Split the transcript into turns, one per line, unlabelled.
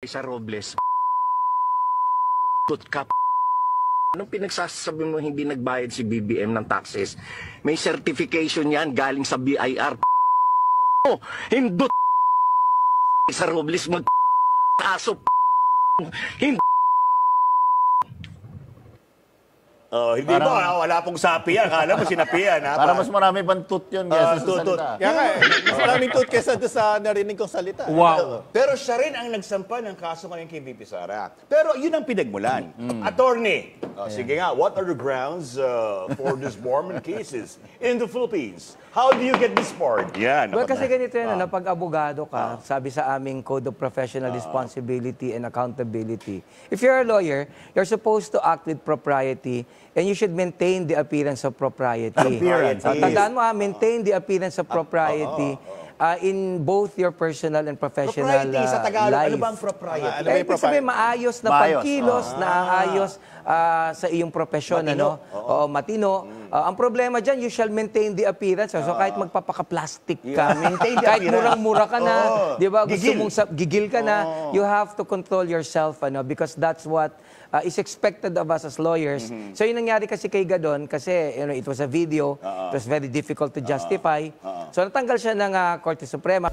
Sa Robles, ka. Anong pinagsasabi mo hindi nagbayad si BBM ng taxes? May certification yan galing sa BIR. Hindot sa Robles kaso. Hindi.
Hindi
Parang-
mo, wala pong sapi yan. Kala mo sinapian, ha?
Para mas marami pang tut yun kaysa sa
tutut.
salita.
Kaya nga, mas maraming tut kesa doon sa narinig kong salita.
Wow.
Pero siya rin ang nagsampa ng kaso ngayon kay VP Sara. Pero yun ang pinagmulan. Attorney, sige nga, what are the grounds for these Mormon cases in the Philippines? How do you get this part? Yan.
Well, kasi ganito yan, pag abogado ka, sabi sa aming Code of Professional Responsibility and Accountability, if you're a lawyer, you're supposed to act with propriety and you should maintain the appearance of propriety.
Appearance.
Tandaan mo, maintain the appearance of propriety in both your personal and professional
Propriety sa Tagalog,
life.
ano bang propriety?
Ano ba yung
Ibig sabihin, maayos na
Maayos.
pagkilos, naayos sa iyong profesyon,
Matino.
Oo, matino. Ang problema dyan, you shall maintain the appearance. So kahit magpapaka-plastic ka,
Maintain the
kahit
appearance.
murang-mura ka na, di ba? Gusto
Gigil.
mong gigil ka na, you have to control yourself, because that's what is expected of us as lawyers. So yung nangyari kasi kay Gadon, kasi it was a video, it was very difficult to justify. So natanggal siya ng Korte Suprema.